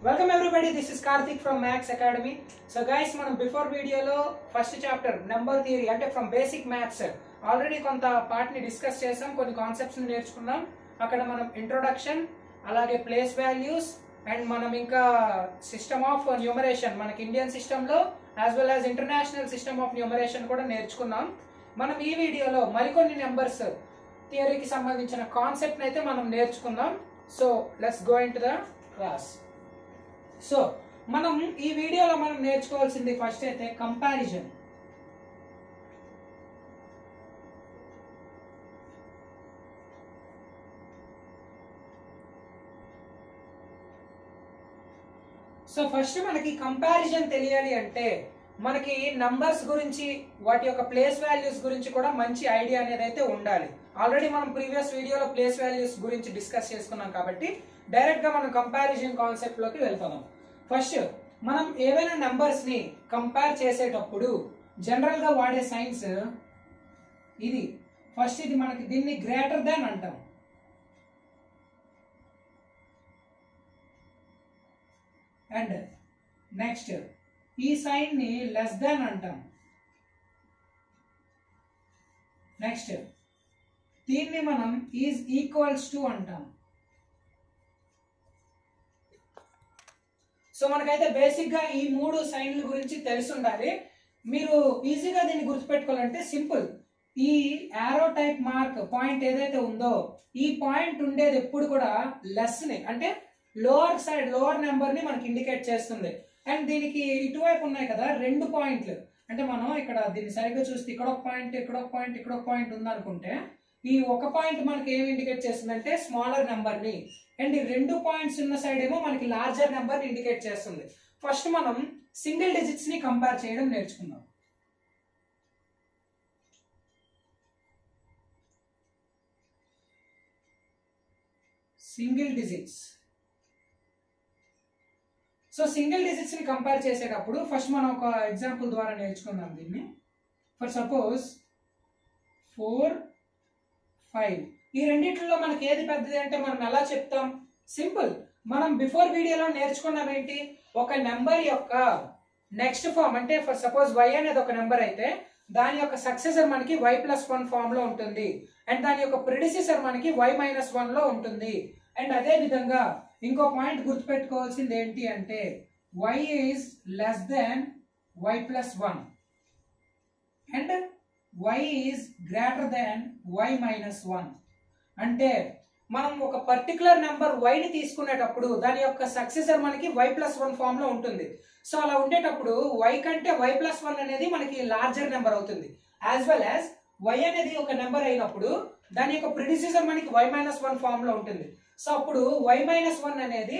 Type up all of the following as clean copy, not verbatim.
Welcome everybody, this is Karthik from Max Academy. So guys, మనం before వీడియోలో first chapter number theory అంటే from basic maths already కొంత part ని discuss చేసాం, కొన్ని కాన్సెప్ట్స్ ని నేర్చుకున్నాం. అక్కడ మనం ఇంట్రొడక్షన్, అలాగే ప్లేస్ వాల్యూస్ అండ్ మనం ఇంకా సిస్టమ్ ఆఫ్ న్యూమరేషన్, మనకి ఇండియన్ సిస్టమ్ లో as well as international system of numeration కూడా నేర్చుకున్నాం. మనం ఈ వీడియోలో మరికొన్ని నెంబర్స్ థియరీకి సంబంధించిన కాన్సెప్ట్ అయితే మనం నేర్చుకుందాం. So let's go in to the class. So మనం ఈ వీడియోలో మనం నేర్చుకోవాల్సింది ఫస్ట్ అయితే కంపారిజన్. సో ఫస్ట్ మనకి కంపారిజన్ తెలియాలి అంటే మనకి నంబర్స్ గురించి, వాటి యొక్క ప్లేస్ వాల్యూస్ గురించి కూడా మంచి ఐడియా అనేది అయితే ఉండాలి. ఆల్రెడీ మనం ప్రీవియస్ వీడియోలో ప్లేస్ వాల్యూస్ గురించి డిస్కస్ చేసుకున్నాం కాబట్టి డైరెక్ట్ గా మనం కంపారిజన్ కాన్సెప్ట్ లోకి వెళ్తున్నాం. ఫస్ట్ మనం ఏవైనా నంబర్స్ ని కంపేర్ చేసేటప్పుడు జనరల్ గా వాడే సైన్స్ ఇది. ఫస్ట్ ఇది మనకి దీన్ని గ్రేటర్ దాన్ అంటాం. అండ్ నెక్స్ట్ ఈ సైన్ ని లెస్ దాన్ అంటాం. నెక్స్ట్ దీన్ని మనం ఈజ్ ఈక్వల్స్ టు అంటాం. సో మనకైతే బేసిక్ గా ఈ మూడు సైన్ల గురించి తెలిసి ఉండాలి. మీరు ఈజీగా దీన్ని గుర్తుపెట్టుకోవాలంటే సింపుల్, ఈ యారో టైప్ మార్క్ పాయింట్ ఏదైతే ఉందో ఈ పాయింట్ ఉండేది ఎప్పుడు కూడా లెస్ ని అంటే లోవర్ సైడ్, లోవర్ నెంబర్ ని మనకి ఇండికేట్ చేస్తుంది. అండ్ దీనికి ఇటువైపు ఉన్నాయి కదా రెండు పాయింట్లు, అంటే మనం ఇక్కడ దీన్ని సరిగ్గా చూస్తే ఇక్కడ ఒక పాయింట్, ఇక్కడ ఒక పాయింట్, ఇక్కడ ఒక పాయింట్ ఉందనుకుంటే ఈ ఒక పాయింట్ మనకి ఏమి ఇండికేట్ చేస్తుందంటే స్మాలర్ నెంబర్ ని, అండ్ ఈ రెండు పాయింట్స్ ఉన్న సైడ్ ఏమో మనకి లార్జర్ నెంబర్ ని ఇండికేట్ చేస్తుంది. ఫస్ట్ మనం సింగిల్ డిజిట్స్ ని కంపేర్ చేయడం నేర్చుకుందాం. Single digits. So single digits ని కంపేర్ చేసేటప్పుడు ఫస్ట్ మనం ఒక ఎగ్జాంపుల్ ద్వారా నేర్చుకుందాం దీన్ని. ఫర్ సపోజ్ 4, 5 ఈ రెండిట్లో మనకి ఏది పెద్దది అంటే మనం ఎలా చెప్తాం? సింపుల్, మనం బిఫోర్ వీడియోలో నేర్చుకున్నాం ఏంటి, ఒక నెంబర్ యొక్క నెక్స్ట్ ఫామ్ అంటే ఫర్ సపోజ్ y అనేది ఒక నెంబర్ అయితే దాని యొక్క సక్సెసర్ మనకి y+1 ఫామ్ లో ఉంటుంది, అండ్ దాని యొక్క ప్రిడిసెసర్ మనకి y-1 లో ఉంటుంది. అండ్ అదే విధంగా ఇంకో పాయింట్ గుర్తుపెట్టుకోవాల్సింది ఏంటి అంటే y is less than y+1 and y is greater than y-1. అంటే మనం ఒక పర్టికులర్ నెంబర్ y ని తీసుకునేటప్పుడు దాని యొక్క సక్సెసర్ మనకి y+1 ఫామ్ లో ఉంటుంది. సో అలా ఉండేటప్పుడు y కంటే y+1 అనేది మనకి లార్జర్ నెంబర్ అవుతుంది. యాజ్ వెల్ యాజ్ y అనేది ఒక నెంబర్ అయినప్పుడు దాని యొక్క ప్రిడిసెసర్ మనకి y-1 ఫామ్ లో ఉంటుంది. సో అప్పుడు y-1 అనేది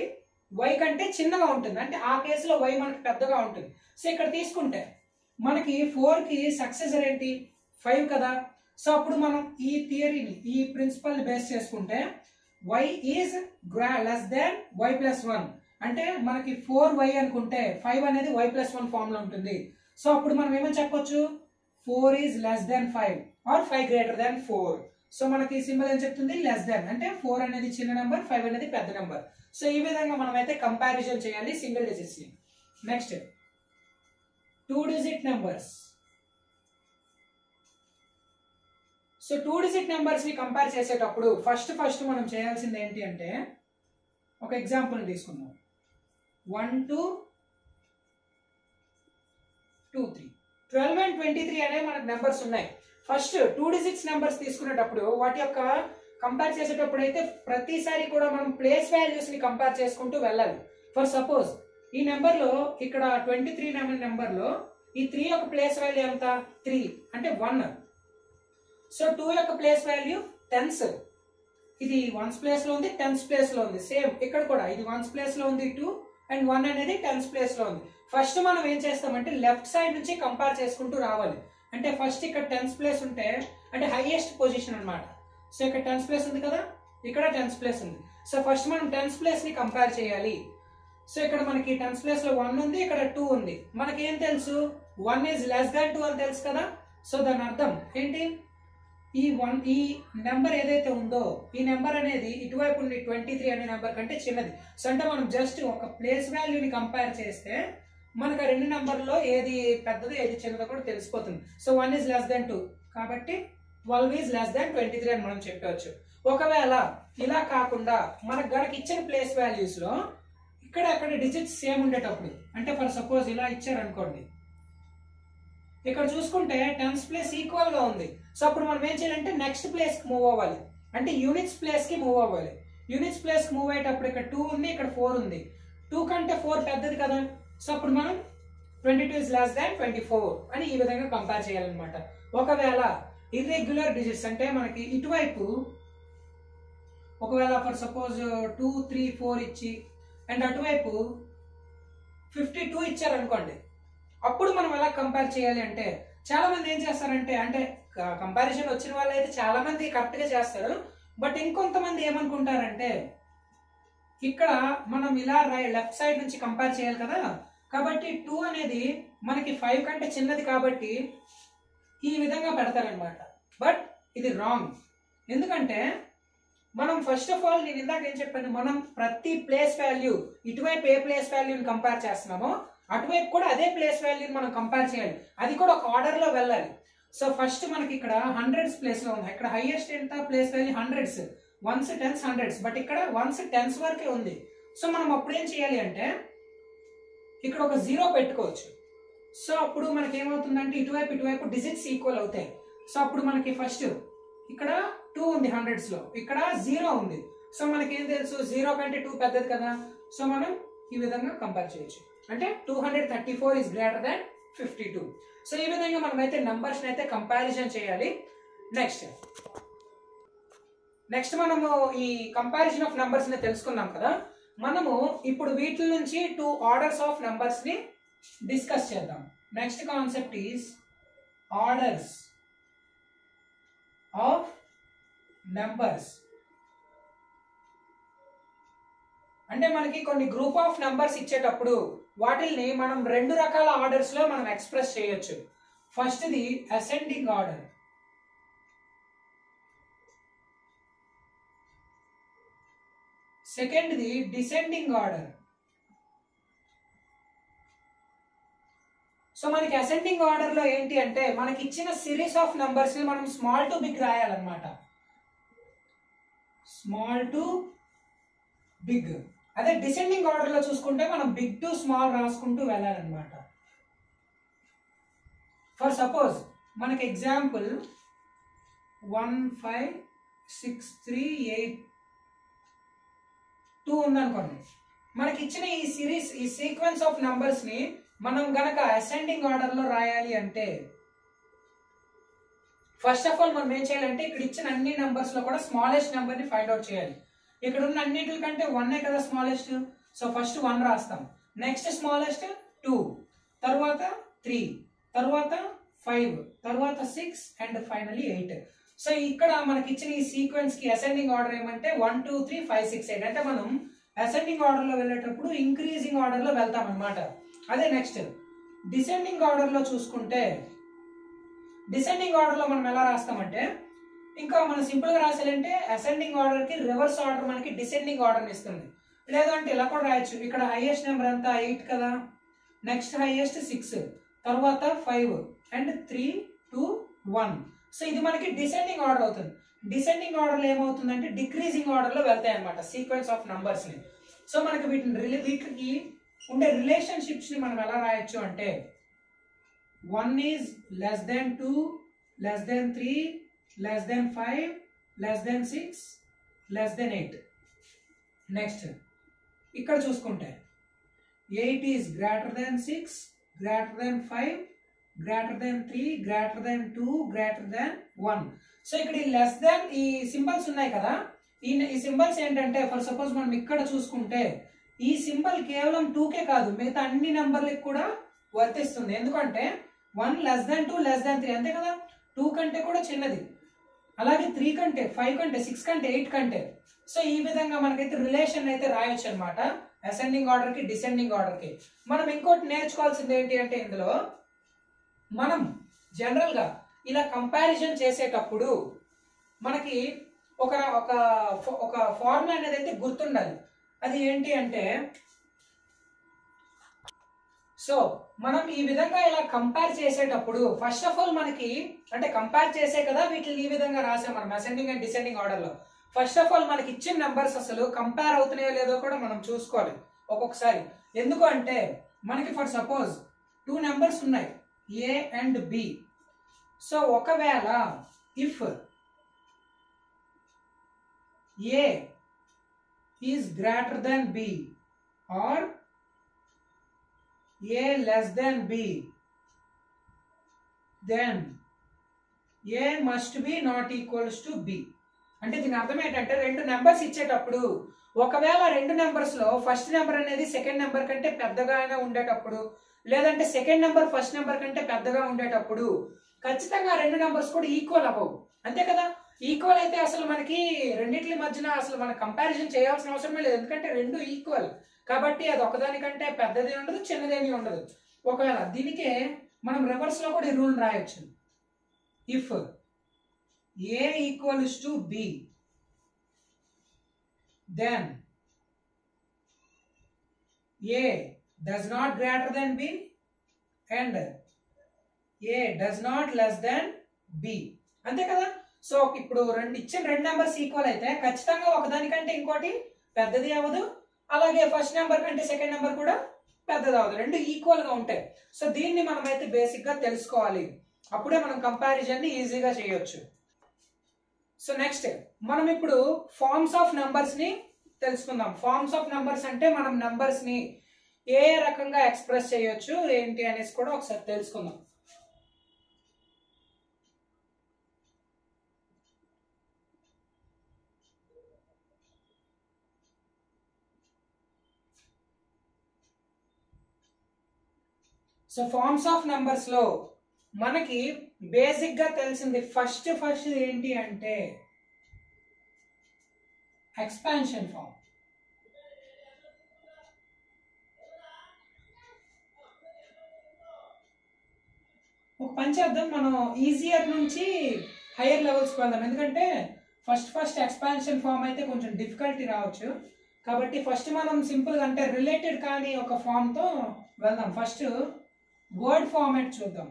y కంటే చిన్నగా ఉంటుంది, అంటే ఆ కేసులో y మనకి పెద్దగా ఉంటుంది. సో ఇక్కడ తీసుకుంటే మనకి 4 కి సక్సెసర్ ఏంటి 5 కదా. సో అప్పుడు మనం ఈ థియరీని, ఈ ప్రిన్సిపల్ ని బేస్ చేసుకుంటే y is less than y+1 అంటే మనకి 4y అనుకుంటే 5 అనేది y+1 ఫామ్ లో ఉంటుంది. సో అప్పుడు మనం ఏమని చెప్పొచ్చు, 4 is less than 5 or 5 greater than 4. So మనకి సింబల్ ఏం చెప్తుంది, లెస్ దాన్ అంటే 4 అనేది చిన్న నెంబర్, 5 అనేది పెద్ద నెంబర్. సో ఈ విధంగా మనం అయితే కంపారిజన్ చేయాలి సింగిల్ డిజిట్స్ ని. Next 2 digit numbers. So 2 digit numbers ని కంపేర్ చేసేటప్పుడు ఫస్ట్ మనం చేయాల్సింది ఏంటి అంటే ఒక ఎగ్జాంపుల్ తీసుకుందాం. 1 2 2 3 12 and 23 అనే మనకు నెంబర్స్ ఉన్నాయి. ఫస్ట్ 2 డిజిట్స్ నెంబర్స్ తీసుకునేటప్పుడు వాటి యొక్క కంపేర్ చేసేటప్పుడు అయితే ప్రతిసారి కూడా మనం ప్లేస్ వాల్యూస్ ని కంపేర్ చేసుకుంటూ వెళ్ళాలి. ఫర్ సపోజ్ ఈ నెంబర్ లో ఇక్కడ 23 నెంబర్ లో ఈ 3 యొక్క ప్లేస్ వాల్యూ ఎంత 3 అంటే 1. సో 2 యొక్క ప్లేస్ వాల్యూ టెన్స్, ఇది 1's ప్లేస్ లో ఉంది, 10's ప్లేస్ లో ఉంది. సేమ్ ఇక్కడ కూడా ఇది 1's ప్లేస్ లో ఉంది 2 అండ్ 1 అనేది 10's ప్లేస్ లో ఉంది. ఫస్ట్ మనం ఏం చేస్తామంటే లెఫ్ట్ సైడ్ నుంచి కంపేర్ చేసుకుంటూ రావాలి. అంటే ఫస్ట్ ఇక్కడ 10's ప్లేస్ ఉంటే అంటే హైయెస్ట్ పొజిషన్ అన్నమాట. సో ఇక్కడ 10's ప్లేస్ ఉంది కదా, ఇక్కడ 10's ప్లేస్ ఉంది. సో ఫస్ట్ మనం 10's ప్లేస్ ని కంపేర్ చేయాలి. సో ఇక్కడ మనకి 10's ప్లేస్ లో 1 ఉంది, ఇక్కడ 2 ఉంది. మనకి ఏం తెలుసు, 1 ఈజ్ లెస్ దాన్ 2 అని తెలుసు కదా. సో దాని అర్థం ఏంటి, ఈ నెంబర్ ఏదైతే ఉందో ఈ నెంబర్ అనేది ఇటువైపు ఉండి 23 అనే నెంబర్ కంటే చిన్నది. సో అంటే మనం జస్ట్ ఒక ప్లేస్ వాల్యూని కంపేర్ చేస్తే మనకు ఆ రెండు నెంబర్లో ఏది పెద్దది ఏది చిన్నదో కూడా తెలిసిపోతుంది. సో 1 ఈజ్ లెస్ దెన్ 2 కాబట్టి 12 ఈజ్ లెస్ దెన్ 23 అని మనం చెప్పవచ్చు. ఒకవేళ ఇలా కాకుండా మనకు గనక ఇచ్చిన ప్లేస్ వాల్యూస్లో ఇక్కడ అక్కడ డిజిట్స్ సేమ్ ఉండేటప్పుడు, అంటే ఫర్ సపోజ్ ఇలా ఇచ్చారనుకోండి, ఇక్కడ చూసుకుంటే టెన్స్ ప్లేస్ ఈక్వల్ గా ఉంది. సో అప్పుడు మనం ఏం చేయాలంటే నెక్స్ట్ ప్లేస్ కి మూవ్ అవ్వాలి, అంటే యూనిట్స్ ప్లేస్ కి మూవ్ అవ్వాలి. యూనిట్స్ ప్లేస్ కి మూవ్ అయ్యేటప్పుడు ఇక్కడ 2 ఉంది, ఇక్కడ 4 ఉంది. 2 కంటే 4 పెద్దది కదా. సో అప్పుడు మనం 22 is less than 24 అని ఈ విధంగా కంపేర్ చేయాలన్నమాట. ఒకవేళ ఇర్రెగ్యులర్ డిజిట్స్ అంటే మనకి ఇటువైపు ఒకవేళ ఫర్ సపోజ్ 2, 3, 4 ఇచ్చి అండ్ అటువైపు 52 ఇచ్చారనుకోండి, అప్పుడు మనం ఎలా కంపేర్ చేయాలి అంటే చాలా మంది ఏం చేస్తారంటే, అంటే కంపారిజన్ వచ్చిన వాళ్ళు అయితే చాలా మంది కరెక్ట్ గా చేస్తారు. బట్ ఇంకొంతమంది ఏమనుకుంటారంటే ఇక్కడ మనం ఇలా లెఫ్ట్ సైడ్ నుంచి కంపేర్ చేయాలి కదా, కాబట్టి 2 అనేది మనకి 5 కంటే చిన్నది కాబట్టి ఈ విధంగా పెడతారనమాట. బట్ ఇది రాంగ్. ఎందుకంటే మనం ఫస్ట్ ఆఫ్ ఆల్ నేను ఇందాక ఏం చెప్పాను, మనం ప్రతి ప్లేస్ వాల్యూ ఇటువైపు ఏ ప్లేస్ వాల్యూని కంపేర్ చేస్తున్నామో అటువైపు కూడా అదే ప్లేస్ వాల్యూని మనం కంపేర్ చేయాలి. అది కూడా ఒక ఆర్డర్ లో వెళ్ళాలి. సో ఫస్ట్ మనకి ఇక్కడ హండ్రెడ్స్ ప్లేస్ లో ఉంది. ఇక్కడ హైయెస్ట్ ఎంత place value hundreds, ones tens hundreds, but ఇక్కడ వన్స్ టెన్స్ వరకే ఉంది. సో మనం అప్పుడు ఏం చేయాలి అంటే ఇక్కడ ఒక 0 పెట్టుకోవచ్చు. సో అప్పుడు మనకి ఏమవుతుందంటే ఇటువైపు డిజిట్స్ ఈక్వల్ అవుతాయి. సో అప్పుడు మనకి ఫస్ట్ ఇక్కడ 2 ఉంది హండ్రెడ్స్ లో, ఇక్కడ 0 ఉంది. సో మనకి ఏం తెలుసు 0 కంటే 2 పెద్దది కదా. సో మనం ఈ విధంగా కంపేర్ చేయొచ్చు, అంటే 234 is greater than 52. సో ఈ విధంగా మనం అయితే నంబర్స్ అయితే కంపారిజన్ చేయాలి. నెక్స్ట్ మనము ఈ కంపారిజన్ ఆఫ్ నంబర్స్ ని తెలుసుకున్నాం కదా. మనము ఇప్పుడు వీటి నుంచి 2 ఆర్డర్స్ ఆఫ్ నంబర్స్ ని డిస్కస్ చేద్దాం. Next concept is orders of numbers. అంటే మనకి కొన్ని గ్రూప్ ఆఫ్ నంబర్స్ ఇచ్చేటప్పుడు వాటిల్ని మనం 2 రకాల ఆర్డర్స్ లో మనం ఎక్స్ప్రెస్ చేయొచ్చు. First the ascending order, second the descending order. So మనకి అసెండింగ్ ఆర్డర్ లో ఏంటి అంటే మనకి ఇచ్చిన సిరీస్ ఆఫ్ నంబర్స్ ని మనం స్మాల్ టు బిగ్ రాయాలన్నమాట. Small to big. అదే డిసెండింగ్ ఆర్డర్ లో చూసుకుంటే మనం బిగ్ టు స్మాల్ రాసుకుంటూ వెళ్ళాలన్నమాట. ఫర్ సపోజ్ మనకి ఎగ్జాంపుల్ 1 5 6 3 8 2 ఉందనుకోండి. మనకి ఇచ్చిన ఈ సిరీస్ ఈ సీక్వెన్స్ ఆఫ్ నంబర్స్ ని మనం గనక అసెండింగ్ ఆర్డర్ లో రాయాలి అంటే ఫస్ట్ ఆఫ్ ఆల్ మనం ఏం చేయాలంటే ఇక్కడ ఇచ్చిన అన్ని నంబర్స్ లో కూడా స్మాలెస్ట్ నెంబర్ ని ఫైండ్ అవుట్ చేయాలి. ఇక్కడ ఉన్న అన్నిటికంటే 1 కదా స్మాలెస్ట్. సో ఫస్ట్ 1 రాస్తాం, నెక్స్ట్ స్మాలెస్ట్ 2, తర్వాత 3, తర్వాత 5, తర్వాత 6 అండ్ ఫైనలీ 8. సో ఇక్కడ మనకి ఇచ్చిన ఈ సీక్వెన్స్ కి అసెండింగ్ ఆర్డర్ ఏమంటే 1 2 3 5 6 8. అంటే మనం అసెండింగ్ ఆర్డర్ లో వెళ్ళేటప్పుడు ఇంక్రీజింగ్ ఆర్డర్ లో వెళ్తాం అనమాట. అదే నెక్స్ట్ డిసెండింగ్ ఆర్డర్ లో చూసుకుంటే డిసెండింగ్ ఆర్డర్ లో మనం ఎలా రాస్తామంటే ఇంకా మనం సింపుల్ గా రాసేయాలంటే అసెండింగ్ ఆర్డర్ కి రివర్స్ ఆర్డర్ మనకి డిసెండింగ్ ఆర్డర్ ఇస్తుంది. లేదంటే ఇలా కూడా రాయొచ్చు. ఇక్కడ హైయెస్ట్ నెంబర్ ఎంత 8 కదా, నెక్స్ట్ హైయెస్ట్ 6, తర్వాత 5 అండ్ 3 2 1. సో ఇది మనకి డిసెండింగ్ ఆర్డర్ అవుతుంది. డిసెండింగ్ ఆర్డర్ లో ఏమవుతుందంటే డిక్రీజింగ్ ఆర్డర్ లో వెళ్తాయి అనమాట సీక్వెన్స్ ఆఫ్ నంబర్స్ ని. సో మనకి వీటికి ఉండే రిలేషన్షిప్స్ ని మనం ఎలా రాయొచ్చు అంటే 1 is less than 2, less than 3, less than 5, less than 6, less than 8. Next ఇక్కడ చూసుకుంటే 8 is greater than 6, greater than 5, greater than 3, greater than 2, greater than 1. So ఇక్కడ ఈ లెస్ దెన్ ఈ సింబల్స్ ఉన్నాయి కదా, ఈ సింబల్స్ ఏంటంటే ఫర్ సపోజ్ మనం ఇక్కడ చూసుకుంటే ఈ సింబల్ కేవలం 2కే కాదు మిగతా అన్ని నెంబర్లకు కూడా వర్తిస్తుంది. ఎందుకంటే 1 లెస్ దెన్ 2 లెస్ దెన్ 3 అంతే కదా, 2 కంటే కూడా చిన్నది, అలాగే 3 కంటే 5 కంటే 6 కంటే 8 కంటే. సో ఈ విధంగా మనకైతే రిలేషన్ అయితే రాయొచ్చు అనమాట అసెండింగ్ ఆర్డర్ కి డిసెండింగ్ ఆర్డర్ కి. మనం ఇంకోటి నేర్చుకోవాల్సింది ఏంటి అంటే ఇందులో మనం జనరల్ గా ఇలా కంపారిజన్ చేసేటప్పుడు మనకి ఒక ఒక ఒక ఫార్ములా అనేది అయితే గుర్తుండాలి. అది ఏంటి అంటే, సో మనం ఈ విధంగా ఇలా కంపేర్ చేసేటప్పుడు ఫస్ట్ ఆఫ్ ఆల్ మనకి అంటే కంపేర్ చేసే కదా వీటిని ఈ విధంగా రాసాం మనం అసెండింగ్ అండ్ డిసెండింగ్ ఆర్డర్ లో. ఫస్ట్ ఆఫ్ ఆల్ మనకి ఇచ్చిన నెంబర్స్ అసలు కంపేర్ అవుతున్నాయో లేదో కూడా మనం చూసుకోవాలి ఒక్కొక్కసారి. ఎందుకు అంటే మనకి ఫర్ సపోజ్ 2 నెంబర్స్ ఉన్నాయి ఏ అండ్ బి. సో ఒకవేళ if A is greater than B or A less than B, then A must be not equals to B. అంటే దీని అర్థం ఏంటంటే 2 నెంబర్స్ ఇచ్చేటప్పుడు ఒకవేళ 2 నెంబర్స్ లో ఫస్ట్ నెంబర్ అనేది సెకండ్ నెంబర్ కంటే పెద్దగానే ఉండేటప్పుడు, లేదంటే సెకండ్ నెంబర్ ఫస్ట్ నెంబర్ కంటే పెద్దగా ఉండేటప్పుడు ఖచ్చితంగా 2 నెంబర్స్ కూడా ఈక్వల్ అవ్వవు. అంతే కదా, ఈక్వల్ అయితే అసలు మనకి రెండింటి మధ్యన అసలు మనం కంపారిజన్ చేయాల్సిన అవసరమే లేదు, ఎందుకంటే 2 ఈక్వల్ కాబట్టి అది ఒకదానికంటే పెద్దది ఉండదు చిన్నదేమి ఉండదు. ఒకవేళ దీనికే మనం రివర్స్ లో కూడా ఈ రూల్ రాయొచ్చు. If A equals to B then A does not greater than B and A does not less than B. అంతే కదా. సో ఇప్పుడు ఇచ్చిన 2 నెంబర్స్ ఈక్వల్ అయితే ఖచ్చితంగా ఒకదానికంటే ఇంకోటి పెద్దది అవ్వదు, అలాగే ఫస్ట్ నెంబర్ కంటే సెకండ్ నెంబర్ కూడా పెద్దది అవ్వదు, 2 ఈక్వల్ గా ఉంటాయి. సో దీన్ని మనం అయితే బేసిక్ గా తెలుసుకోవాలి, అప్పుడే మనం కంపారిజన్ ని ఈజీగా చేయొచ్చు. సో నెక్స్ట్ మనం ఇప్పుడు ఫార్మ్స్ ఆఫ్ నంబర్స్ ని తెలుసుకుందాం. ఫార్మ్స్ ఆఫ్ నంబర్స్ అంటే మనం నంబర్స్ ని ఏ రకంగా ఎక్స్ప్రెస్ చేయొచ్చు ఏంటి అనేసి కూడా ఒకసారి తెలుసుకుందాం. సో ఫార్మ్స్ ఆఫ్ నంబర్స్ లో మనకి బేసిక్ గా తెలిసింది ఫస్ట్ ఏంటి అంటే ఎక్స్పాన్షన్ ఫార్మ్. ఒక పని చేద్దాం, మనం ఈజియర్ నుంచి హైయర్ లెవెల్స్కి వెళ్దాం, ఎందుకంటే ఫస్ట్ ఎక్స్పాన్షన్ ఫార్మ్ అయితే కొంచెం డిఫికల్టీ రావచ్చు. కాబట్టి ఫస్ట్ మనం సింపుల్గా అంటే రిలేటెడ్ కానీ ఒక ఫామ్తో వెళ్దాం. ఫస్ట్ వర్డ్ ఫార్మాట్ చూద్దాం.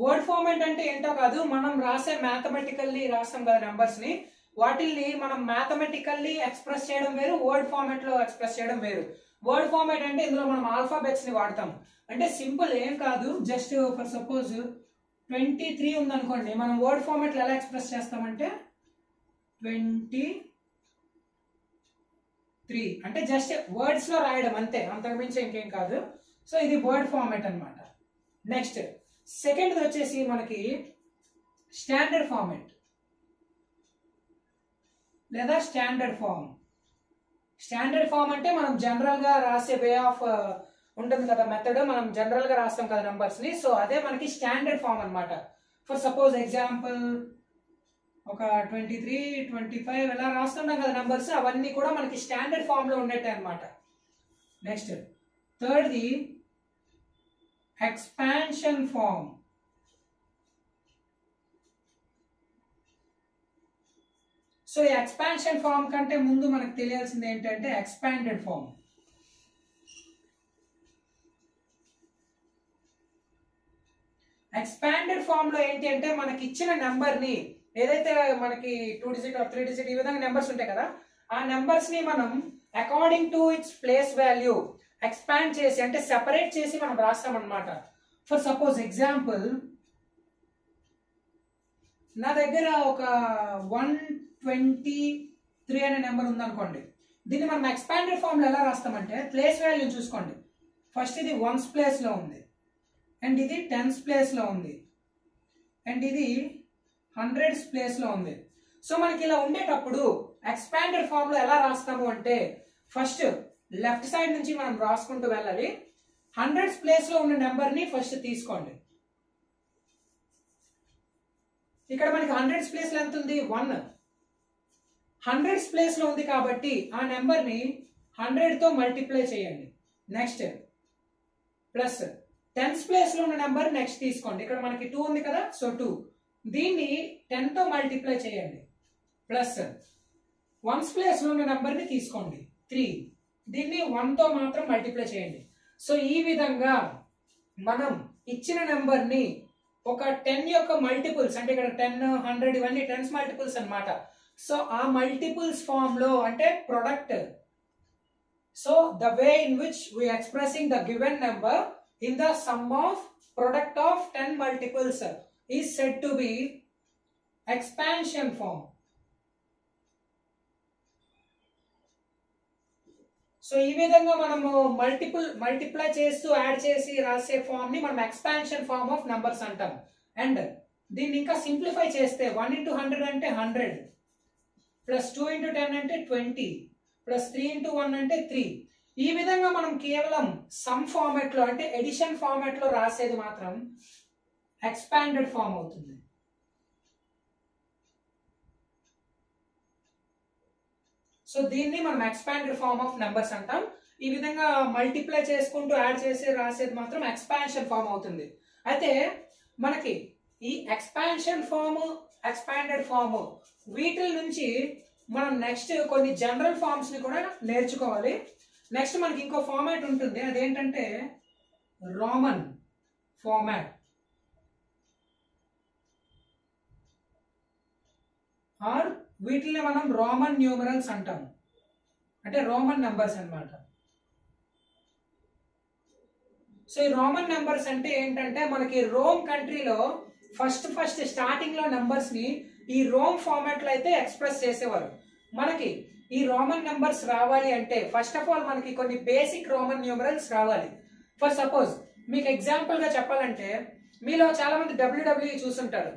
వర్డ్ ఫార్మాట్ అంటే ఏంటో కాదు, మనం రాసే మ్యాథమెటికల్లీ రాస్తాం కదా నెంబర్స్ ని, వాటిల్ని మనం మ్యాథమెటికల్లీ ఎక్స్ప్రెస్ చేయడం వేరు, వర్డ్ ఫార్మాట్ లో ఎక్స్ప్రెస్ చేయడం వేరు. వర్డ్ ఫార్మాట్ అంటే ఇందులో మనం ఆల్ఫాబెట్స్ ని వాడతాం. అంటే సింపుల్ ఏం కాదు, జస్ట్ ఫర్ సపోజ్ 23 ఉందనుకోండి, మనం వర్డ్ ఫార్మాట్ లో ఎలా ఎక్స్ప్రెస్ చేస్తామంటే 23 అంటే జస్ట్ వర్డ్స్ లో రాయడం అంతే, అంతకుమించి ఇంకేం కాదు. సో ఇది వర్డ్ ఫార్మాట్ అన్నమాట. నెక్స్ట్ సెకండ్ వచ్చేసి మనకి స్టాండర్డ్ ఫార్మాట్ లేదా స్టాండర్డ్ ఫార్మ్. స్టాండర్డ్ ఫార్మ్ అంటే మనం జనరల్ గా రాసే వే ఆఫ్ ఉంటుంది కదా, మెథడ్, మనం జనరల్ గా రాస్తాం కదా నంబర్స్ ని. సో అదే మనకి స్టాండర్డ్ ఫార్మ్ అన్నమాట. ఫర్ సపోజ్ ఎగ్జాంపుల్ ఒక 23, 25 ఇలా రాస్తున్నాం కదా నంబర్స్, అవన్నీ కూడా మనకి స్టాండర్డ్ ఫామ్ లో ఉండేటే అన్నమాట. నెక్స్ట్ థర్డ్ది ఎక్స్పాన్షన్ ఫార్మ్. సో ఈ ఎక్స్పాన్షన్ ఫార్మ్ కంటే ముందు మనకు తెలియాల్సింది ఏంటంటే ఎక్స్పాండెడ్ ఫార్మ్. ఎక్స్పాండెడ్ ఫార్మ్ లో ఏంటి అంటే మనకి ఇచ్చిన నెంబర్ ని ఏదైతే మనకి 2 డిజిట్ ఆర్ 3 డిజిట్ ఈ విధంగా నెంబర్స్ ఉంటాయి కదా, ఆ నెంబర్స్ ని మనం according to its place value expand చేసి అంటే సెపరేట్ చేసి మనం రాస్తాం అన్నమాట. ఫర్ సపోజ్ ఎగ్జాంపుల్ నా దగ్గర ఒక 123 అనే నెంబర్ ఉందనుకోండి, దీన్ని మనం ఎక్స్పాండెడ్ ఫామ్ లో ఎలా రాస్తామంటే ప్లేస్ వాల్యూ చూసుకోండి. ఫస్ట్ ఇది 1's ప్లేస్ లో ఉంది, అండ్ ఇది 10's ప్లేస్ లో ఉంది, అండ్ ఇది 100's ప్లేస్ లో ఉంది. సో మనకి ఇలా ఉండేటప్పుడు ఎక్స్పాండెడ్ ఫామ్ లో ఎలా రాస్తాము అంటే ఫస్ట్ లెఫ్ట్ సైడ్ నుంచి మనం రాసుకుంటూ వెళ్ళాలి. 100's ప్లేస్ లో ఉన్న నెంబర్ ని ఫస్ట్ తీసుకోండి. ఇక్కడ మనకి 100's ప్లేస్ లో ఎంత ఉంది 1. 100's ప్లేస్ లో ఉంది కాబట్టి ఆ నెంబర్ ని 100 తో మల్టిప్లై చేయండి. నెక్స్ట్ ప్లస్ టెన్స్ ప్లేస్ లో ఉన్న నెంబర్ నెక్స్ట్ తీసుకోండి. ఇక్కడ మనకి 2 ఉంది కదా, సో 2 దీన్ని 10 తో మల్టిప్లై చేయండి. ప్లస్ వన్స్ ప్లేస్ లో ఉన్న నెంబర్ ని తీసుకోండి 3, దీన్ని 1 తో మాత్రం మల్టిప్లై చేయండి. సో ఈ విధంగా మనం ఇచ్చిన నెంబర్ ని ఒక 10 యొక్క మల్టిపుల్స్, అంటే ఇక్కడ 10, 100 ఇవన్నీ టెన్స్ మల్టిపుల్స్ అన్నమాట. సో ఆ మల్టిపుల్స్ ఫామ్ లో అంటే product. So the way in which we expressing the given number in the sum of product of 10 multiples is said to be expansion form. So ఈ విధంగా మనము మల్టిప్లై చేస్తూ add చేసి రాసే ఫామ్ ని మనం ఎక్స్పాన్షన్ ఫామ్ ఆఫ్ నంబర్స్ అంటాం. And దీన్ని ఇంకా సింప్లిఫై చేస్తే 1 into 100 అంటే 100, ప్లస్ 2 into 10 అంటే 20, ప్లస్ 3 into 1 అంటే 3. ఈ విధంగా మనం కేవలం సమ్ ఫార్మాట్ లో అంటే ఎడిషన్ ఫార్మాట్ లో రాసేది మాత్రం ఎక్స్పాండెడ్ ఫామ్ అవుతుంది. సో దీన్ని మనం ఎక్స్పాండెడ్ ఫామ్ ఆఫ్ నెంబర్స్ అంటాం. ఈ విధంగా మల్టిప్లై చేసుకుంటూ యాడ్ చేసి రాసేది మాత్రం ఎక్స్పాన్షన్ ఫామ్ అవుతుంది. అయితే మనకి ఈ ఎక్స్పాన్షన్ ఫామ్, ఎక్స్పాండెడ్ ఫామ్ వీటి నుంచి మనం నెక్స్ట్ కొన్ని జనరల్ ఫార్మ్స్ ని కూడా నేర్చుకోవాలి. నెక్స్ట్ మనకి ఇంకో ఫార్మాట్ ఉంటుంది, అదేంటంటే రోమన్ ఫార్మాట్ ఆర్ వీటిని మనం రోమన్ న్యూమరల్స్ అంటాం, అంటే రోమన్ నంబర్స్ అన్నమాట. సో ఈ రోమన్ నంబర్స్ అంటే ఏంటంటే మనకి రోమ్ కంట్రీలో ఫస్ట్ స్టార్టింగ్ లో నంబర్స్ ని ఈ రోమ్ ఫార్మాట్ లో అయితే ఎక్స్ప్రెస్ చేసేవారు. మనకి ఈ రోమన్ నంబర్స్ రావాలి అంటే ఫస్ట్ ఆఫ్ ఆల్ మనకి కొన్ని బేసిక్ రోమన్ న్యూమరల్స్ రావాలి. ఫర్ సపోజ్ మీకు ఎగ్జాంపుల్ గా చెప్పాలంటే మీలో చాలా మంది WWE చూసుంటారు.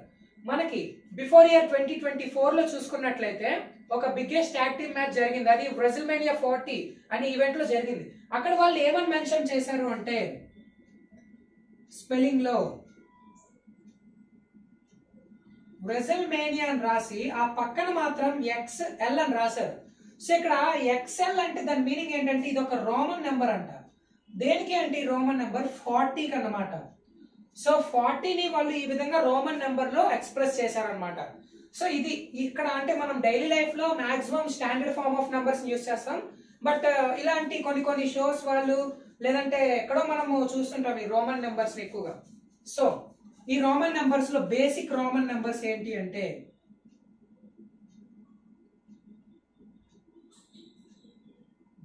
మనకి బిఫోర్ ఇయర్ 2024 లో చూసుకున్నట్లయితే ఒక బిగ్గెస్ట్ యాక్టివ్ మ్యాచ్ జరిగింది, అది WrestleMania 40 అనే ఈవెంట్ లో జరిగింది. అక్కడ వాళ్ళు ఏమని మెన్షన్ చేశారు అంటే స్పెల్లింగ్ లో WrestleMania అని రాసి ఆ పక్కన మాత్రం XL అని రాశారు. సో ఇక్కడ XL అంటే దాని మీనింగ్ ఏంటంటే ఇది ఒక రోమన్ నెంబర్ అంట. దేనికి అంటే ఈ రోమన్ నెంబర్ 40 అన్నమాట. సో 40ని వాళ్ళు ఈ విధంగా రోమన్ నెంబర్ లో ఎక్స్ప్రెస్ చేశారనమాట. సో ఇది ఇక్కడ అంటే మనం డైలీ లైఫ్ లో maximum standard form of numbers use చేస్తాం. బట్ ఇలాంటి కొన్ని షోస్ వాళ్ళు లేదంటే ఎక్కడో మనము చూస్తుంటాం ఈ రోమన్ నెంబర్స్ ఎక్కువగా. సో ఈ రోమన్ నెంబర్స్ లో బేసిక్ రోమన్ నెంబర్స్ ఏంటి అంటే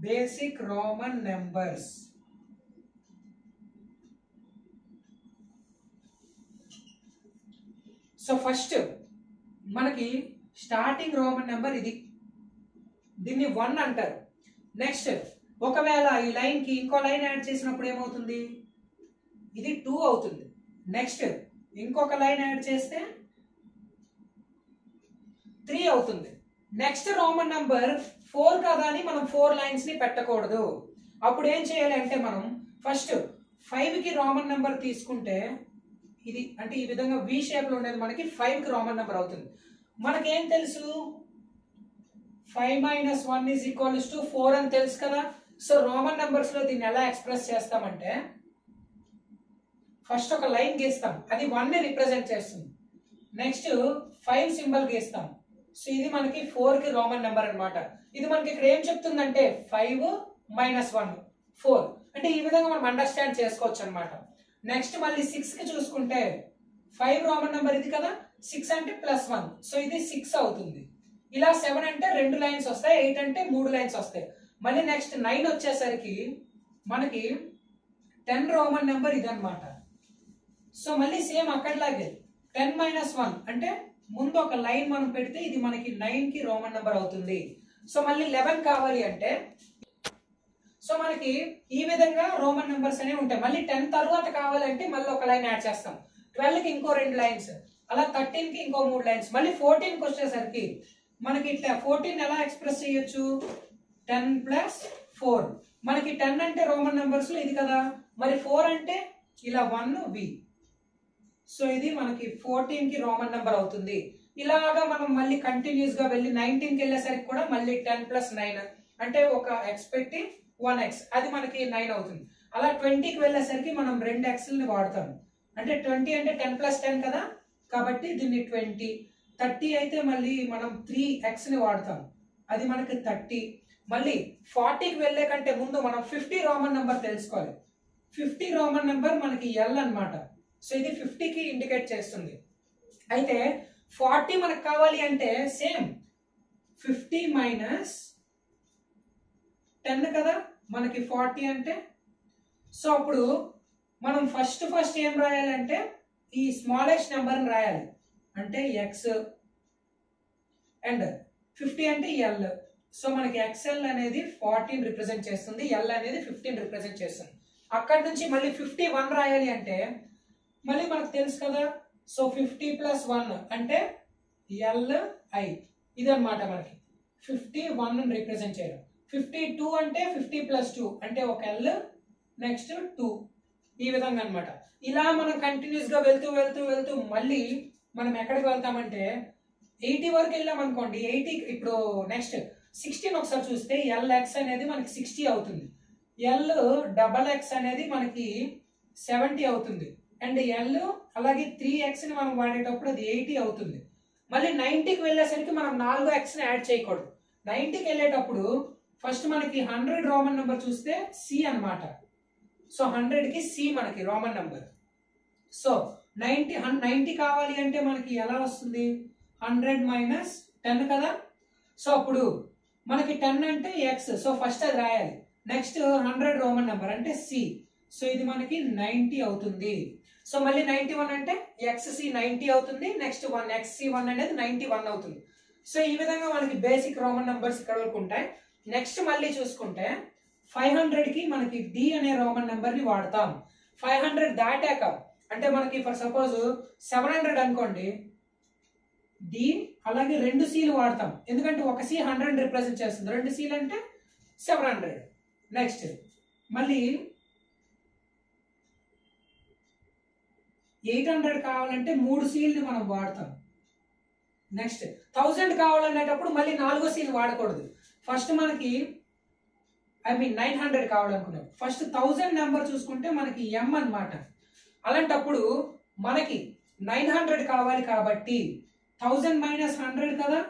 basic Roman numbers. So first మనకి స్టార్టింగ్ రోమన్ నెంబర్ ఇది, దీన్ని 1 అంటారు. నెక్స్ట్ ఒకవేళ ఈ లైన్ కి ఇంకో లైన్ యాడ్ చేసినప్పుడు ఏమవుతుంది, ఇది 2 అవుతుంది. నెక్స్ట్ ఇంకొక లైన్ యాడ్ చేస్తే 3 అవుతుంది. నెక్స్ట్ రోమన్ నంబర్ 4 కదా అని మనం 4 లైన్స్ ని పెట్టకూడదు. అప్పుడు ఏం చేయాలి అంటే మనం ఫస్ట్ 5 కి రోమన్ నెంబర్ తీసుకుంటే ఇది అంటే ఈ విధంగా వి షేప్ లో ఉండేది మనకి 5 కి రోమన్ నెంబర్ అవుతుంది. మనకేం తెలుసు 5 - 1 = 4 అని తెలుసు కదా. సో రోమన్ నెంబర్స్ లో దీన్ని ఎలా ఎక్స్ప్రెస్ చేస్తామంటే ఫస్ట్ ఒక లైన్ గీస్తాం, అది 1 ని రిప్రజెంట్ చేస్తుంది. Next 5 symbol గీస్తాం. సో ఇది మనకి 4 కి రోమన్ నెంబర్ అన్నమాట. ఇది మనకి ఇక్కడ ఏం చెప్తుందంటే 5 - 1 4 అంటే ఈ విధంగా మనం అండర్స్టాండ్ చేసుకోవచ్చు అన్నమాట. నెక్స్ట్ మళ్ళీ 6 కి చూసుకుంటే 5 రోమన్ నెంబర్ ఇది కదా, 6 అంటే +1, సో ఇది 6 అవుతుంది. ఇలా 7 అంటే 2 లైన్స్ వస్తాయి, 8 అంటే 3 లైన్స్ వస్తాయి. మళ్ళీ నెక్స్ట్ 9 వచ్చేసరికి మనకి 10 రోమన్ నెంబర్ ఇదన్నమాట. సో మళ్ళీ సేమ్ అక్కడలాగే 10 - 1 అంటే ముందు ఒక లైన్ మనం పెడితే ఇది మనకి 9 కి రోమన్ నెంబర్ అవుతుంది. సో మళ్ళీ 11 కావాలి అంటే సో మనకి ఈ విధంగా రోమన్ నెంబర్స్ అనేవి ఉంటాయి. మళ్ళీ 10 తర్వాత కావాలంటే మళ్ళీ ఒక లైన్ యాడ్ చేస్తాం, 12 కి ఇంకో 2 లైన్స్, అలా 13 కి ఇంకో 3 లైన్స్. మళ్ళీ 14 కి వచ్చేసరికి మనకి 14 ఎలా ఎక్స్ప్రెస్ చేయొచ్చు, 10 + 4. మనకి 10 అంటే రోమన్ నెంబర్స్ లో ఇది కదా, మరి 4 అంటే ఇలా 1V. సో ఇది మనకి 14 కి రోమన్ నెంబర్ అవుతుంది. ఇలాగా మనం మళ్ళీ కంటిన్యూస్ గా వెళ్ళి 19 కి వెళ్ళేసరికి కూడా మళ్ళీ 10 + 9 అంటే ఒక x పెట్టి 1x, అది మనకి 9 అవుతుంది. అలా 20కి వెళ్ళేసరికి మనం 2 x'ని వాడతాం. అంటే 20 అంటే 10 + 10 కదా, కాబట్టి దీన్ని 20. 30 అయితే మళ్ళీ మనం 3xని వాడతాం, అది మనకి 30. మళ్ళీ 40కి వెళ్ళే కంటే ముందు మనం 50 రోమన్ నెంబర్ తెలుసుకోవాలి. 50 రోమన్ నెంబర్ మనకి L అన్నమాట. సో ఇది 50కి ఇండికేట్ చేస్తుంది. అయితే 40 మనకు కావాలి అంటే సేమ్ 50 - 10 కదా మనకి 40 అంటే. సో అప్పుడు మనం ఫస్ట్ ఏం రాయాలంటే ఈ స్మాలెస్ట్ నెంబర్ని రాయాలి, అంటే x అండ్ 50 అంటే L. సో మనకి XL అనేది 14 రిప్రజెంట్ చేస్తుంది, L అనేది 15 రిప్రజెంట్ చేస్తుంది. అక్కడి నుంచి మళ్ళీ 51 రాయాలి అంటే మళ్ళీ మనకు తెలుసు కదా, సో 50 + 1 అంటే LI. ఇదన్నమాట మనకి 51 రిప్రజెంట్ చేయడం. 52 అంటే 50 + 2 అంటే ఒక L నెక్స్ట్ 2, ఈ విధంగా అన్నమాట. ఇలా మనం కంటిన్యూస్ గా వెళ్తూ మళ్ళీ మనం ఎక్కడికి వెళ్తామంటే 80 వరకు వెళ్ళాం అనుకోండి. 80 ఇప్పుడు నెక్స్ట్ 16 ఒకసారి చూస్తే LX అనేది మనకి 60 అవుతుంది, LXX అనేది మనకి 70 అవుతుంది, అండ్ L అలాగే 3xని మనం వాడేటప్పుడు అది 80 అవుతుంది. మళ్ళీ 90కి వెళ్ళేసరికి మనం 4xని యాడ్ చేయకూడదు. 90కి వెళ్ళేటప్పుడు ఫస్ట్ మనకి 100 రోమన్ నెంబర్ చూస్తే C అన్నమాట. సో 100కి C మనకి రోమన్ నెంబర్. సో 90 కావాలి అంటే మనకి ఎలా వస్తుంది, 100 - 10 కదా. సో అప్పుడు మనకి 10 అంటే x, సో ఫస్ట్ అది రాయాలి. నెక్స్ట్ 100 రోమన్ నెంబర్ అంటే C, సో ఇది మనకి 90 అవుతుంది. సో మళ్ళీ 91 అంటే XC 90 అవుతుంది, నెక్స్ట్ 1 XC1 అనేది 91 అవుతుంది. సో ఈ విధంగా మనకి బేసిక్ రోమన్ నెంబర్స్ ఇక్కడ వరకు ఉంటాయి. నెక్స్ట్ మళ్ళీ చూసుకుంటే 500కి మనకి D అనే రోమన్ నెంబర్ ని వాడతాం. 500 దాటాక అంటే మనకి ఫర్ సపోజ్ 700 అనుకోండి, D అలాగే 2 Cలు వాడతాం, ఎందుకంటే ఒక C 100 రిప్రజెంట్ చేస్తుంది, 2 Cలు అంటే 700. నెక్స్ట్ మళ్ళీ 800 కావాలంటే 3 Cల్ని మనం వాడతాం. నెక్స్ట్ 1000 కావాలనేటప్పుడు మళ్ళీ 4వ Cని వాడకూడదు. ఫస్ట్ మనకి 900 కావాలనుకున్నాం, ఫస్ట్ 1000 నెంబర్ చూసుకుంటే మనకి M అన్నమాట. అలాంటప్పుడు మనకి 900 కావాలి కాబట్టి 1000 - 100 కదా.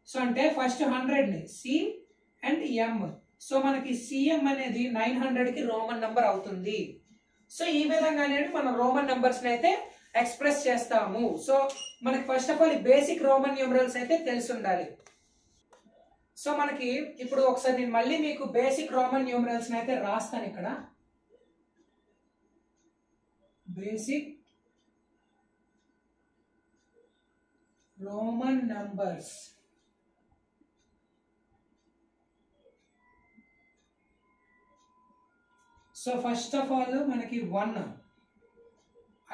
సో అంటే ఫస్ట్ 100ని C అండ్ M, సో మనకి CM అనేది 900కి రోమన్ నెంబర్ అవుతుంది. సో ఈ విధంగా మనం రోమన్ నెంబర్స్ అయితే ఎక్స్ప్రెస్ చేస్తాము. సో మనకి first of all basic Roman numerals అయితే తెలిసి ఉండాలి. సో మనకి ఇప్పుడు ఒకసారి నేను మళ్ళీ మీకు బేసిక్ రోమన్ న్యూమరల్స్ అయితే రాస్తాను. ఇక్కడ basic Roman numbers. So first of all మనకి 1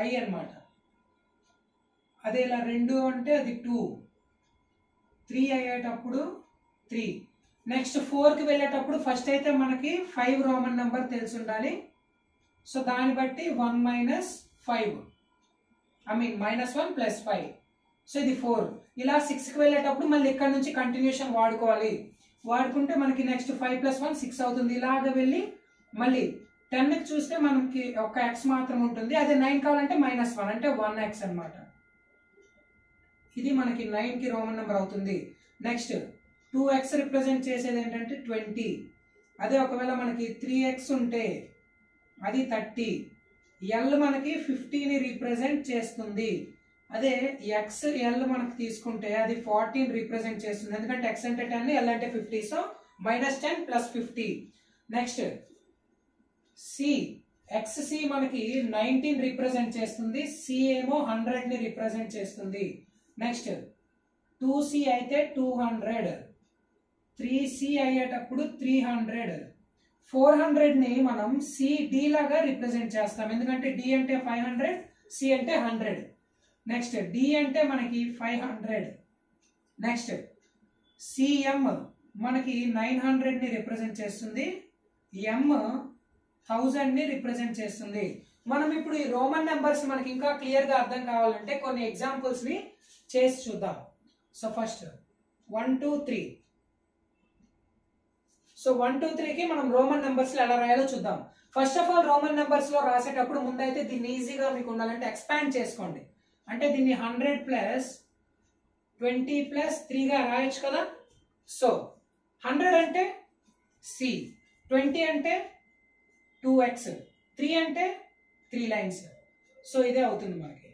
I అన్నమాట, అదే ఇలా 2 అంటే అది 2, 3 అయ్యేటప్పుడు 3. నెక్స్ట్ 4కి వెళ్ళేటప్పుడు ఫస్ట్ అయితే మనకి 5 రోమన్ నెంబర్ తెలిసి ఉండాలి. సో దాన్ని బట్టి 1 - 5 -1 + 5, సో ఇది 4. ఇలా 6కి వెళ్ళేటప్పుడు మళ్ళీ ఇక్కడ నుంచి కంటిన్యూషన్ వాడుకోవాలి. వాడుకుంటే మనకి నెక్స్ట్ 5 + 1 6 అవుతుంది. ఇలాగ వెళ్ళి మళ్ళీ 10కి చూస్తే మనకి ఒక x మాత్రం ఉంటుంది, అదే 9 కావాలంటే -1 అంటే 1x అన్నమాట. ఇది మనకి 9కి రోమన్ నెంబర్ అవుతుంది. నెక్స్ట్ 2x రిప్రజెంట్ చేసేది ఏంటంటే 20. అదే ఒకవేళ మనకి 3x ఉంటే అది 30. L మనకి 50ని రిప్రజెంట్ చేస్తుంది. అదే XL మనకి తీసుకుంటే అది 14 రిప్రజెంట్ చేస్తుంది, ఎందుకంటే x అంటే 10, L అంటే 50. సో -10 + 50. నెక్స్ట్ XC మనకి 19 రిప్రజెంట్ చేస్తుంది, C ఏమో 100ని రిప్రజెంట్ చేస్తుంది. నెక్స్ట్ 2C అయితే 200, 3C అయ్యేటప్పుడు 300, 400ని మనం CD లాగా రిప్రజెంట్ చేస్తాం, ఎందుకంటే D అంటే 500, C అంటే 100. నెక్స్ట్ D అంటే మనకి 500. నెక్స్ట్ CM మనకి 900ని రిప్రజెంట్ చేస్తుంది, M 1000ని రిప్రజెంట్ చేస్తుంది. మనం ఇప్పుడు ఈ రోమన్ నెంబర్స్ మనకి ఇంకా క్లియర్ గా అర్థం కావాలంటే కొన్ని ఎగ్జాంపుల్స్ ని చేసి చూద్దాం. So first 1 2 3. సో 1 2 3కి మనం రోమన్ నెంబర్స్ లో ఎలా రాయాలో చూద్దాం. First of all Roman numbers లో రాసేటప్పుడు ముందైతే దీన్ని ఈజీగా మీకు ఉండాలంటే ఎక్స్పాండ్ చేసుకోండి. అంటే దీన్ని 100 ప్లస్ 20 ప్లస్ 3 గా రాయొచ్చు కదా. సో 100 అంటే సి, 20 అంటే 2x, 3 అంటే 3 లైన్స్. సో ఇదే అవుతుంది మనకి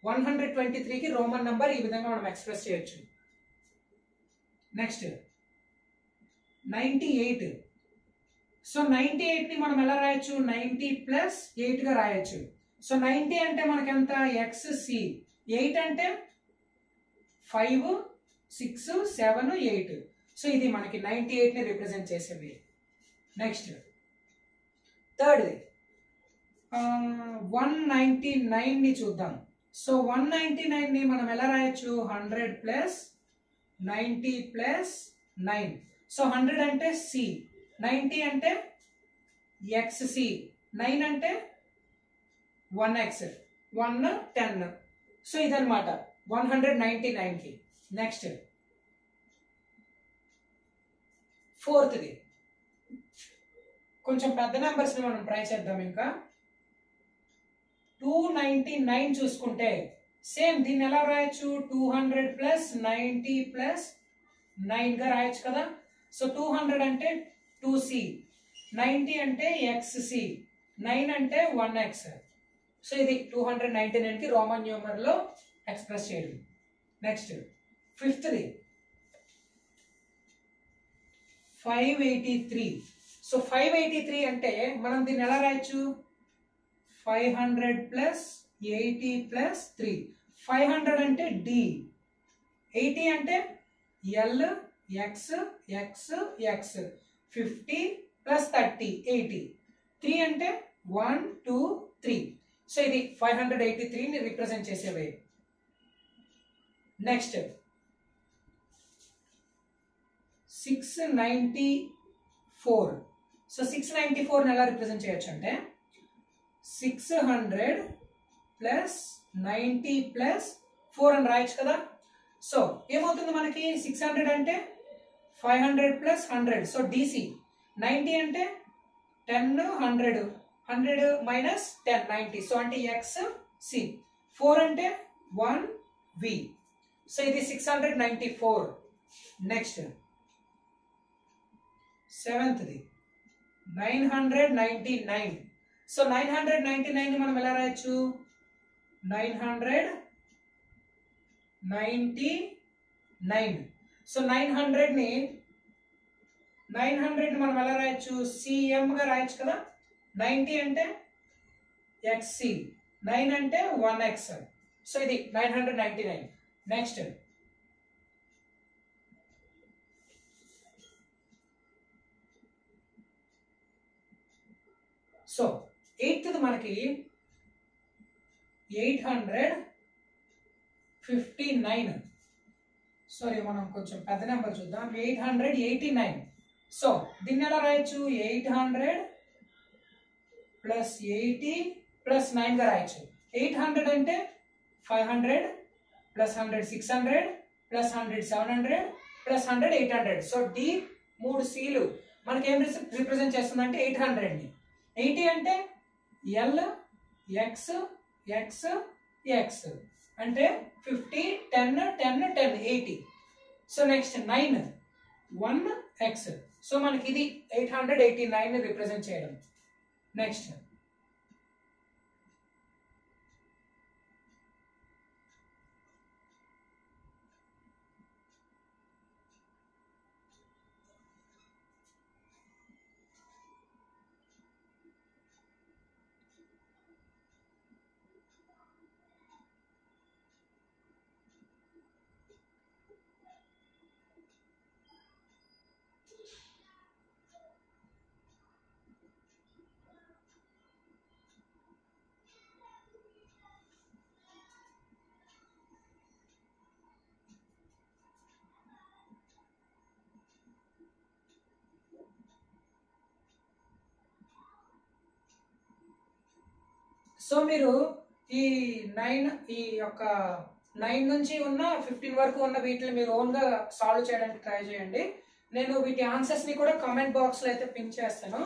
123కి రోమన్ నంబర్ ఈ విధంగా మనం ఎక్స్ప్రెస్ చేయొచ్చు. నెక్స్ట్ 98. సో 98ని మనం ఎలా రాయొచ్చు, 90 ప్లస్ 8 గా రాయొచ్చు. సో 90 అంటే మనకి ఎంత, ఎక్స్ సి, 8 అంటే 5 6 7 8. సో ఇది మనకి 98ని రిప్రజెంట్ చేసేవి. నెక్స్ట్ థర్డ్ 199ని చూద్దాం. సో 199ని మనం ఎలా రాయొచ్చు, 100 ప్లస్ 90 ప్లస్ 9. సో 100 అంటే సి, 90 అంటే XC, 9 అంటే 1x, 1 10. సో ఇదన్నమాట 199కి. నెక్స్ట్ ఫోర్త్ది కొంచెం పెద్ద నెంబర్స్ని మనం ట్రై చేద్దాం. ఇంకా 299 చూసుకుంటే సేమ్ దీన్ని ఎలా రాయొచ్చు, 200 ప్లస్ 90 ప్లస్ 9 గా రాయొచ్చు కదా. సో 200 అంటే 2c, 90 అంటే XC, 9 అంటే 1x. సో ఇది 299కి రోమన్ న్యూమర్ లో ఎక్స్ప్రెస్ చేయడం. నెక్స్ట్ ఫిఫ్త్ది 583. సో 583 అంటే మనం దీన్ని ఎలా రాయొచ్చు, 500 ప్లస్ 80 ప్లస్ 3. 500 అంటే D, 80 అంటే L X X X, 50 plus 30 80, 3 అంటే 1 2 3. సో ఇది 583ని రిప్రజెంట్ చేసేవే. నెక్స్ట్ 694. సో 694ని ఎలా రిప్రజెంట్ చేయొచ్చు అంటే 600 ప్లస్ 90 ప్లస్ 4 అని రాయొచ్చు కదా. సో ఏమవుతుంది మనకి, 600 అంటే 500 ప్లస్ 100. సో DC, 90 అంటే 10 100, 100 మైనస్ 10 90. సో అంటే XC, 4 అంటే 1 V. సో ఇది 694. నెక్స్ట్ సెవెంత్ది 999. సో 999ని మనం ఎలా రాయొచ్చు, 999. సో 900ని మనం ఎలా రాయొచ్చు, CM గా రాయొచ్చు కదా. 90 అంటే XC, 9 అంటే 1x. సో ఇది 999. నెక్స్ట్ సో 8th మనకి 859. సారీ మనం కొంచెం పెద్ద నెంబర్ చూద్దాం, 889. సో దీన్ని ఎలా రాయొచ్చు, 800 ప్లస్ 80 ప్లస్ 9 గా రాయొచ్చు. 800 అంటే 500 plus 100 600 plus 100 700 plus 100 800. So D 3 Cలు మనకి ఏం రిప్రజెంట్ చేస్తుందంటే 800ని. 80 అంటే L X X X అంటే 50 10 10 10 80. So next 9 1x. సో మనకి ఇది 889ని రిప్రజెంట్ చేయడం. నెక్స్ట్ సో మీరు ఈ 9 నుంచి ఉన్న 15 వరకు ఉన్న వీటిని మీరు ఓన్ గా సాల్వ్ చేయడానికి ట్రై చేయండి. నేను వీటి ఆన్సర్స్ ని కూడా కామెంట్ బాక్స్ లో అయితే పిన్ చేస్తాను.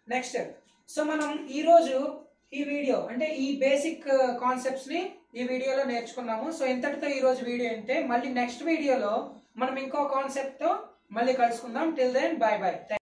నెక్స్ట్ సో మనం ఈరోజు ఈ వీడియో అంటే ఈ బేసిక్ కాన్సెప్ట్స్ ని ఈ వీడియోలో నేర్చుకున్నాము. సో ఇంతటితో ఈ రోజు వీడియో అంటే మళ్ళీ నెక్స్ట్ వీడియోలో మనం ఇంకో కాన్సెప్ట్ తో మళ్ళీ కలుసుకుందాం. Till then bye by.